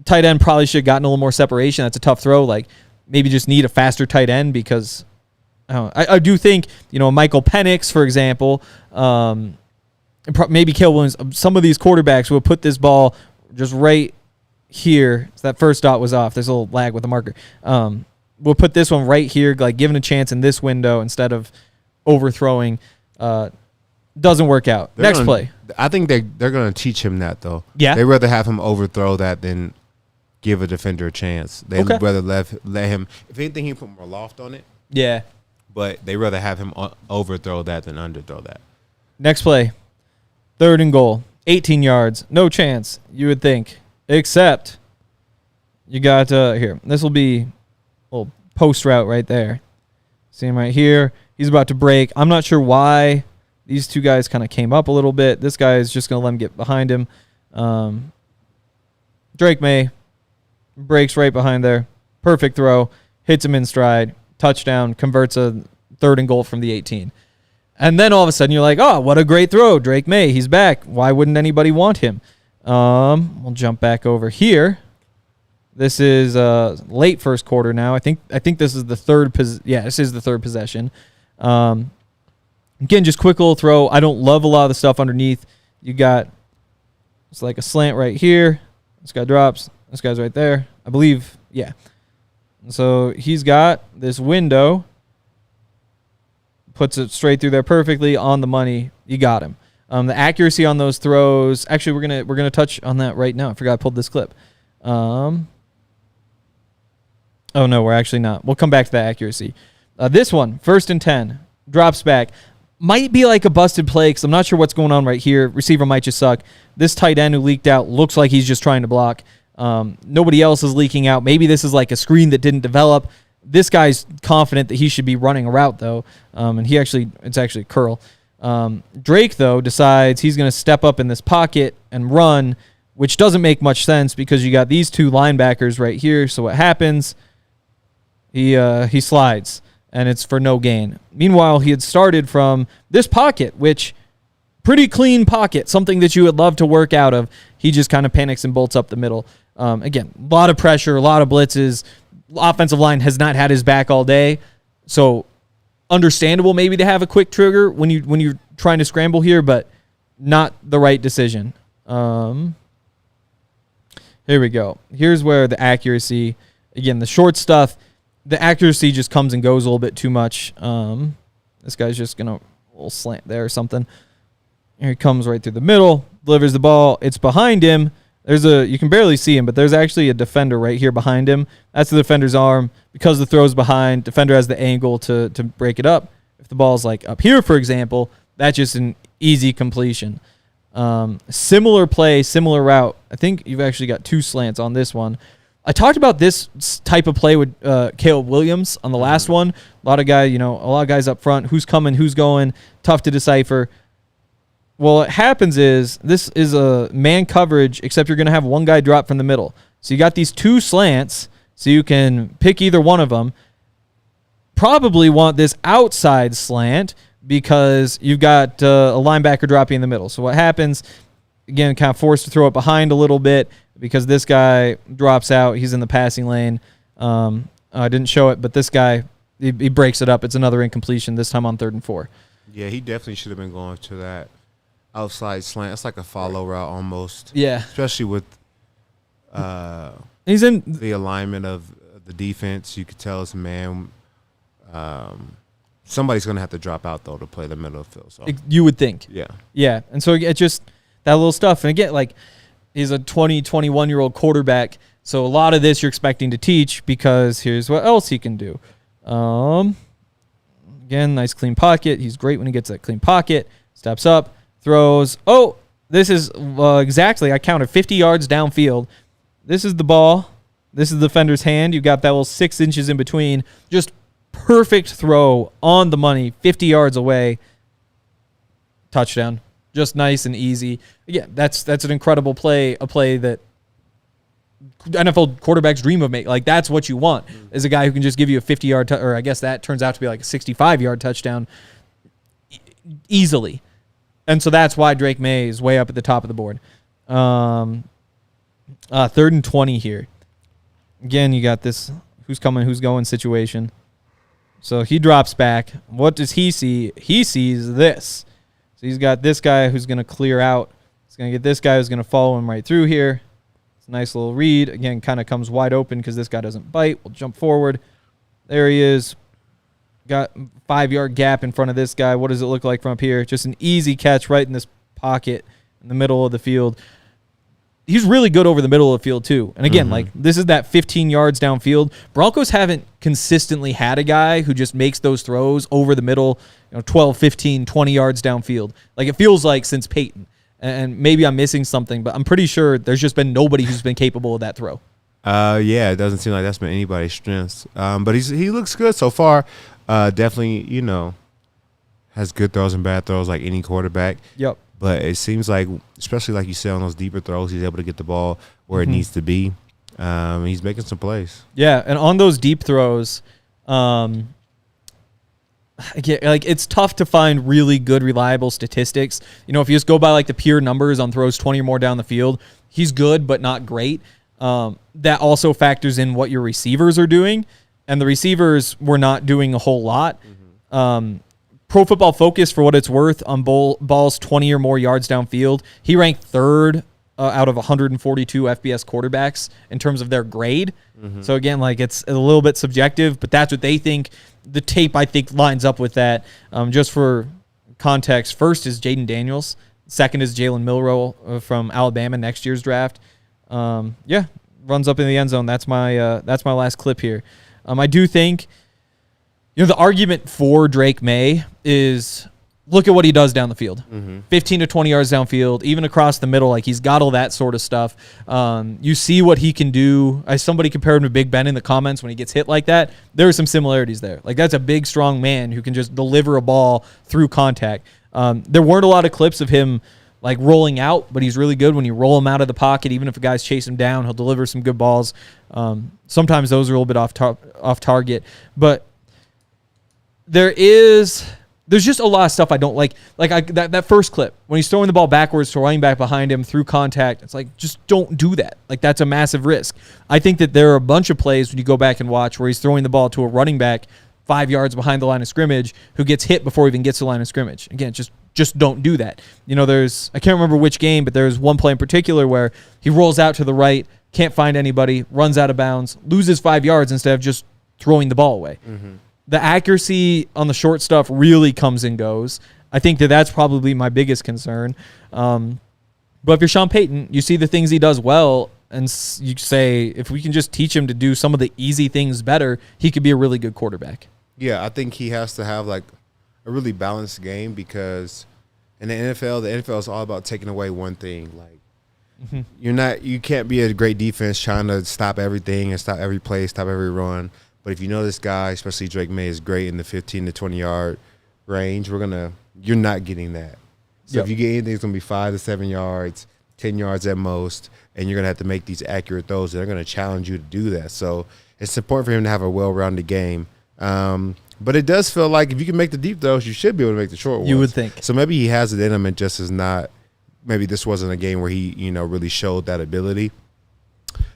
tight end probably should have gotten a little more separation. That's a tough throw. Like, maybe just need a faster tight end because I do think, Michael Penix, for example, maybe Caleb Williams, some of these quarterbacks will put this ball just right here. So that first dot was off. There's a little lag with the marker. We'll put this one right here, like given a chance in this window instead of overthrowing. Doesn't work out. Next play. I think they're going to teach him that, though. Yeah. They'd rather have him overthrow that than give a defender a chance. They'd rather let him, if anything, he put more loft on it. Yeah. But they rather have him overthrow that than underthrow that. Next play. Third and goal. 18 yards. No chance, you would think. Except you got here. This will be a little post route right there. See him right here. He's about to break. I'm not sure why these two guys kind of came up a little bit. This guy is just going to let him get behind him. Drake Maye breaks right behind there. Perfect throw. Hits him in stride. Touchdown, converts a third and goal from the 18. And then all of a sudden you're like, oh, what a great throw. Drake Maye, he's back. Why wouldn't anybody want him? We'll jump back over here. This is late first quarter now. I think this is the third this is the third possession. Again, just quick little throw. I don't love a lot of the stuff underneath. You got, it's like a slant right here. This guy drops. This guy's right there. I believe, yeah. So he's got this window, puts it straight through there perfectly on the money. You got him. The accuracy on those throws. Actually, we're gonna touch on that right now. I forgot I pulled this clip. Oh no, we're actually not. We'll come back to that accuracy. This one, 1st and 10, drops back. Might be like a busted play because I'm not sure what's going on right here. Receiver might just suck. This tight end who leaked out looks like he's just trying to block. Nobody else is leaking out. Maybe this is like a screen that didn't develop. This guy's confident that he should be running a route, though, and it's actually a curl. Drake, though, decides he's going to step up in this pocket and run, which doesn't make much sense because you got these two linebackers right here. So what happens? He slides, and it's for no gain. Meanwhile, he had started from this pocket, which pretty clean pocket, something that you would love to work out of. He just kind of panics and bolts up the middle. Again, a lot of pressure, a lot of blitzes. Offensive line has not had his back all day, so understandable maybe to have a quick trigger when you're trying to scramble here, but not the right decision. Here we go. Here's where the accuracy, again, the short stuff, the accuracy just comes and goes a little bit too much. This guy's just going to little slant there or something. Here he comes right through the middle, delivers the ball. It's behind him. You can barely see him, but there's actually a defender right here behind him. That's the defender's arm. Because the throw's behind, defender has the angle to break it up. If the ball's like up here, for example, that's just an easy completion. Similar play, similar route. I think you've actually got two slants on this one. I talked about this type of play with Caleb Williams on the last one. A lot of guys up front. Who's coming? Who's going? Tough to decipher. Well, what happens is this is a man coverage, except you're going to have one guy drop from the middle. So you got these two slants, so you can pick either one of them. Probably want this outside slant because you've got a linebacker dropping in the middle. So what happens, again, kind of forced to throw it behind a little bit because this guy drops out. He's in the passing lane. I didn't show it, but this guy, he breaks it up. It's another incompletion, this time on 3rd and 4. Yeah, he definitely should have been going to that outside slant. It's like a follow route almost. Yeah. Especially with he's in the alignment of the defense. You could tell it's a man. Somebody's going to have to drop out, though, to play the middle of the field. So. You would think. Yeah. Yeah. And so it just that little stuff. And again, like he's a 20, 21-year-old quarterback. So a lot of this you're expecting to teach because here's what else he can do. Again, nice clean pocket. He's great when he gets that clean pocket. Steps up. Throws. Oh, this is exactly, I counted 50 yards downfield. This is the ball. This is the defender's hand. You've got that little 6 inches in between. Just perfect throw on the money, 50 yards away. Touchdown. Just nice and easy. Yeah, that's an incredible play, a play that NFL quarterbacks dream of making. Like, that's what you want, is a guy who can just give you a 50-yard, or I guess that turns out to be like a 65-yard touchdown easily. And so that's why Drake Maye is way up at the top of the board. 3rd and 20 here. Again, you got this who's coming, who's going situation. So he drops back. What does he see? He sees this. So he's got this guy who's going to clear out. He's going to get this guy who's going to follow him right through here. It's a nice little read. Again, kind of comes wide open because this guy doesn't bite. We'll jump forward. There he is. Got 5-yard gap in front of this guy. What does it look like from up here? Just an easy catch right in this pocket in the middle of the field. He's really good over the middle of the field, too. And again, like, this is that 15 yards downfield. Broncos haven't consistently had a guy who just makes those throws over the middle, 12, 15, 20 yards downfield. Like, it feels like since Payton. And maybe I'm missing something, but I'm pretty sure there's just been nobody who's been capable of that throw. Yeah, it doesn't seem like that's been anybody's strengths. But he looks good so far. Definitely, has good throws and bad throws like any quarterback. Yep. But it seems like, especially like you said, on those deeper throws, he's able to get the ball where it needs to be. He's making some plays. Yeah, and on those deep throws, it's tough to find really good, reliable statistics. If you just go by like the pure numbers on throws 20 or more down the field, he's good but not great. That also factors in what your receivers are doing, and the receivers were not doing a whole lot. Pro Football Focus, for what it's worth, on balls 20 or more yards downfield, he ranked 3rd out of 142 FBS quarterbacks in terms of their grade. So again, like, it's a little bit subjective, but that's what they think. The tape, I think, lines up with that. Just for context, first is Jaden Daniels. Second is Jalen Milroe from Alabama, next year's draft. Runs up in the end zone. That's my last clip here. I do think, the argument for Drake Maye is, look at what he does down the field. 15 to 20 yards downfield, even across the middle. Like, he's got all that sort of stuff. You see what he can do. Somebody compared him to Big Ben in the comments when he gets hit like that. There are some similarities there. Like, that's a big, strong man who can just deliver a ball through contact. There weren't a lot of clips of him like rolling out, but he's really good when you roll him out of the pocket. Even if a guy's chasing him down, he'll deliver some good balls. Sometimes those are a little bit off target, but there's just a lot of stuff I don't like. Like that first clip when he's throwing the ball backwards to running back behind him through contact. It's like, just don't do that. Like, that's a massive risk. I think that there are a bunch of plays when you go back and watch where he's throwing the ball to a running back 5 yards behind the line of scrimmage who gets hit before he even gets to the line of scrimmage. Again, just don't do that. You know, I can't remember which game, but there's one play in particular where he rolls out to the right, can't find anybody, runs out of bounds, loses 5 yards instead of just throwing the ball away. Mm-hmm. The accuracy on the short stuff really comes and goes. I think that's probably my biggest concern. But if you're Sean Payton, you see the things he does well, and you say, if we can just teach him to do some of the easy things better, he could be a really good quarterback. Yeah, I think he has to have like a really balanced game, because in the NFL is all about taking away one thing. Like, you can't be a great defense trying to stop everything and stop every play, stop every run. But if you know this guy, especially Drake Maye, is great in the 15 to 20 yard range, you're not getting that. So if you get anything, it's going to be 5 to 7 yards, 10 yards at most, and you're going to have to make these accurate throws. They're going to challenge you to do that. So it's important for him to have a well-rounded game. But it does feel like if you can make the deep throws, you should be able to make the short ones. You would think. So maybe he has it in him, and just is not. Maybe this wasn't a game where he, really showed that ability.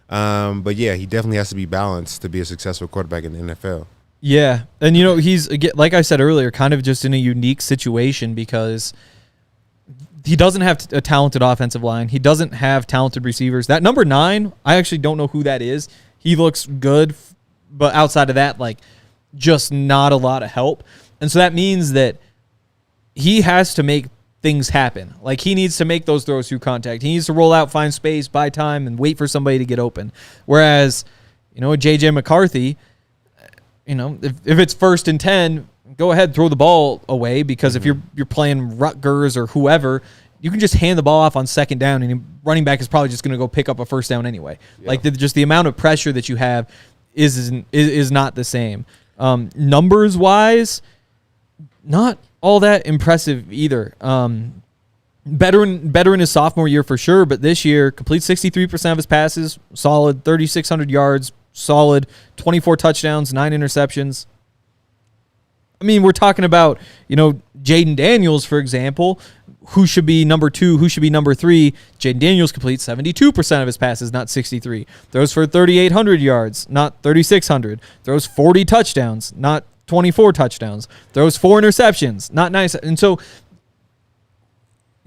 But yeah, he definitely has to be balanced to be a successful quarterback in the NFL. Yeah, and he's, again, like I said earlier, kind of just in a unique situation because he doesn't have a talented offensive line. He doesn't have talented receivers. That number 9, I actually don't know who that is. He looks good, but outside of that, like, just not a lot of help. And so that means that he has to make things happen. Like, he needs to make those throws through contact. He needs to roll out, find space, buy time, and wait for somebody to get open. Whereas, J.J. McCarthy, if it's 1st and 10, go ahead, throw the ball away, because if you're playing Rutgers or whoever, you can just hand the ball off on 2nd down, and running back is probably just going to go pick up a 1st down anyway. Yeah. Like, just the amount of pressure that you have is not the same. Numbers wise, not all that impressive either. Better in his sophomore year for sure, but this year completes 63% of his passes, solid, 3,600 yards, solid, 24 touchdowns, 9 interceptions. I mean, we're talking about, Jaden Daniels, for example, who should be number 2, who should be number 3. Jaden Daniels completes 72% of his passes, not 63. Throws for 3,800 yards, not 3,600. Throws 40 touchdowns, not 24 touchdowns. Throws 4 interceptions, not nice. And so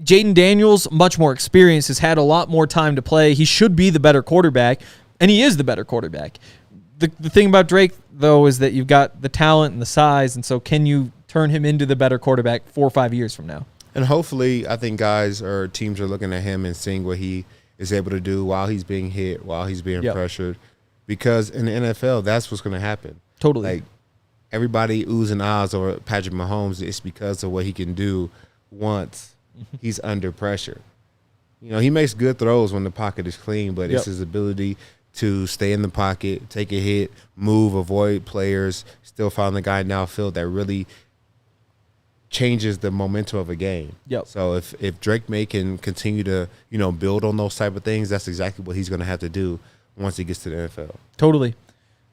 Jaden Daniels, much more experienced, has had a lot more time to play. He should be the better quarterback, and he is the better quarterback. The thing about Drake, though, is that you've got the talent and the size, and so can you turn him into the better quarterback 4 or 5 years from now? And hopefully, I think guys or teams are looking at him and seeing what he is able to do while he's being hit, while he's being pressured. Because in the NFL, that's what's going to happen. Totally. Like, everybody oohs and ahs over Patrick Mahomes. It's because of what he can do once he's under pressure. He makes good throws when the pocket is clean, but it's his ability to stay in the pocket, take a hit, move, avoid players, still find the guy downfield that really changes the momentum of a game. Yep. So if Drake Maye can continue to, build on those type of things, that's exactly what he's going to have to do once he gets to the NFL. Totally.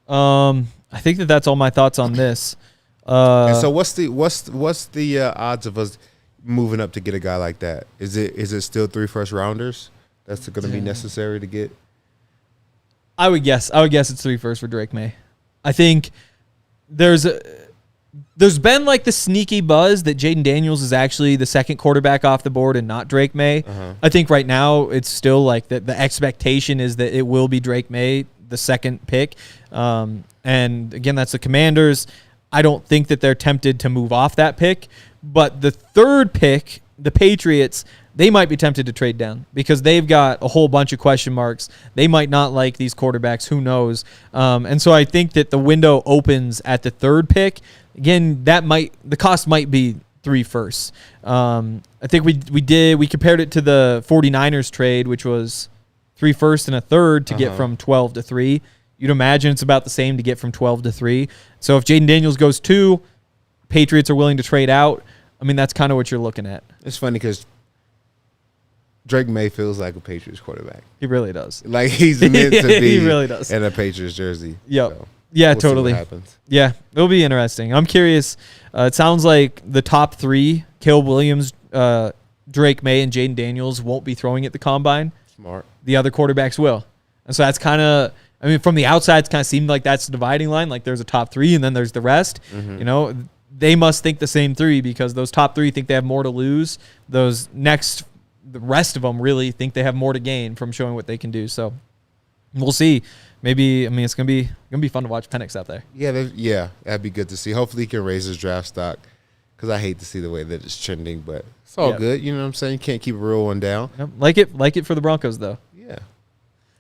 I think that's all my thoughts on this. And so what's the odds of us moving up to get a guy like that? Is it still 3 first rounders that's going to be necessary to get? I would guess it's 3 first for Drake Maye. I think there's been like the sneaky buzz that Jaden Daniels is actually the 2nd quarterback off the board and not Drake Maye. I think right now it's still like the expectation is that it will be Drake Maye, the 2nd pick. And again, that's the Commanders. I don't think that they're tempted to move off that pick, but the 3rd pick, the Patriots, they might be tempted to trade down because they've got a whole bunch of question marks. They might not like these quarterbacks. Who knows? And so I think that the window opens at the 3rd pick. Again, the cost might be 3 firsts. I think we compared it to the 49ers trade, which was 3 firsts and a 3rd to get from 12 to 3. You'd imagine it's about the same to get from 12 to 3. So if Jaden Daniels goes 2, Patriots are willing to trade out. I mean, that's kind of what you're looking at. It's funny because Drake Maye feels like a Patriots quarterback. He really does. Like he's meant to be. He really does. In a Patriots jersey. Yep. So Yeah, we'll see totally. what happens. Yeah, it'll be interesting. I'm curious. It sounds like the top three, Caleb Williams, Drake Maye, and Jaden Daniels, won't be throwing at the combine. Smart. The other quarterbacks will. And so that's kind of, I mean, from the outside, it's kind of seemed like that's the dividing line. Like there's a top three and then there's the rest. Mm-hmm. You know, they must think the same three because those top three think they have more to lose. The rest of them really think they have more to gain from showing what they can do. So we'll see. Maybe, I mean, it's gonna be fun to watch Penix out there. Yeah, that'd be good to see. Hopefully, he can raise his draft stock because I hate to see the way that it's trending, but it's all good. You know what I'm saying? You can't keep a real one down. Yep. Like it for the Broncos though. Yeah.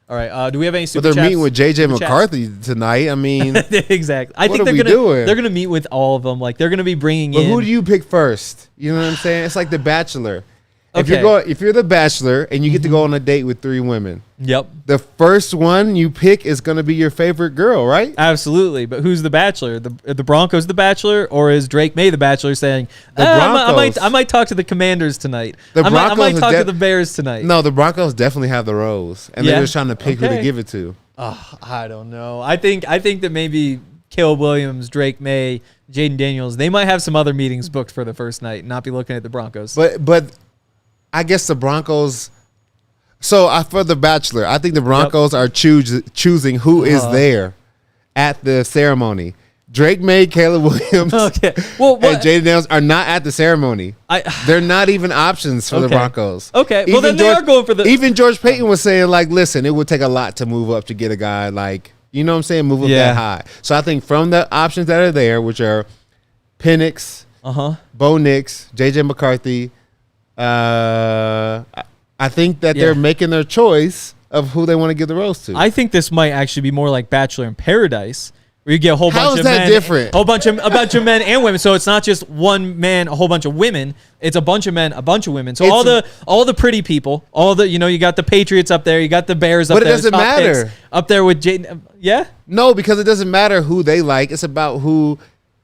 All right. Do we have any super But they're chats? meeting with JJ Super McCarthy tonight. I mean, exactly. I what think are we doing? they're gonna meet with all of them. Like they're gonna be bringing but in. who do you pick first? You know what I'm saying? It's like The Bachelor. Okay. If you're The Bachelor and you get to go on a date with 3 women, Yep. the first one you pick is going to be your favorite girl, right? Absolutely. But who's the Bachelor? The Broncos the Bachelor, or is Drake Maye the Bachelor saying, I might talk to the Commanders tonight. I might talk to the Bears tonight. No, the Broncos definitely have the rose, and they're just trying to pick who to give it to. I don't know. I think that maybe Caleb Williams, Drake Maye, Jaden Daniels, they might have some other meetings booked for the first night and not be looking at the Broncos. But I guess the Broncos. So for The Bachelor, I think the Broncos are choosing who is there at the ceremony. Drake Maye, Caleb Williams, Okay. Well, and Jaden Daniels are not at the ceremony. They're not even options for the Broncos. Okay. Well, then they are going for the. Even George Paton was saying, like, listen, it would take a lot to move up to get a guy like, you know what I'm saying, move up that high. So I think from the options that are there, which are Penix, Bo Nix, JJ McCarthy, I think that they're making their choice of who they want to give the rose to. I think this might actually be more like Bachelor in Paradise, where you get a whole bunch of men. How is that different? A bunch of men and women. So it's not just one man, a whole bunch of women. It's a bunch of men, a bunch of women. So all the pretty people, you got the Patriots up there, you got the Bears up there. But it doesn't matter. Up there with Jaden. Yeah? No, because it doesn't matter who they like. It's about who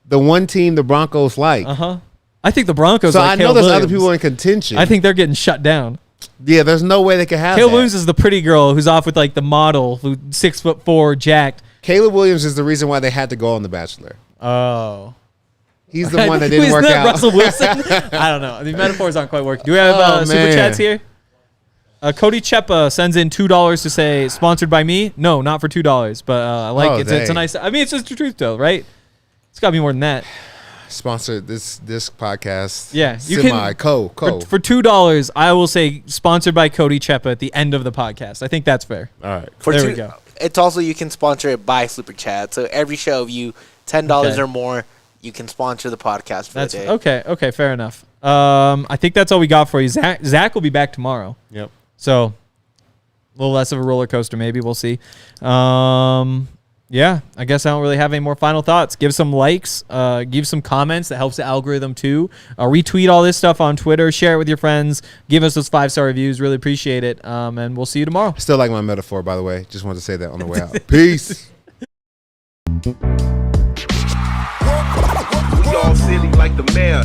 the one team the Broncos like. I think the Broncos. So like I know Caleb there's Williams. other people in contention. I think they're getting shut down. Yeah, there's no way they can have Caleb that. Williams is the pretty girl who's off with like the model who's 6'4", jacked. Caleb Williams is the reason why they had to go on The Bachelor. Oh. He's the one that didn't work out. Russell Wilson? I don't know. The metaphors aren't quite working. Do we have super chats here? Cody Chepa sends in $2 to say sponsored by me. No, not for $2, but I like it. It's a nice. I mean, it's just the truth though, right? It's got to be more than that. Sponsored this podcast. Yeah, you can for $2. I will say sponsored by Cody Chepa at the end of the podcast. I think that's fair. All right, there we go. It's also you can sponsor it by super chat. So every show of you $10 or more, you can sponsor the podcast for the day. Okay, fair enough. I think that's all we got for you. Zach will be back tomorrow. Yep. So a little less of a roller coaster, maybe. We'll see. Yeah, I guess I don't really have any more final thoughts. Give some likes, give some comments. That helps the algorithm too. Retweet all this stuff on Twitter. Share it with your friends. Give us those 5-star reviews. Really appreciate it. And we'll see you tomorrow. Still like my metaphor, by the way. Just wanted to say that on the way out. Peace. We all silly like the mayor.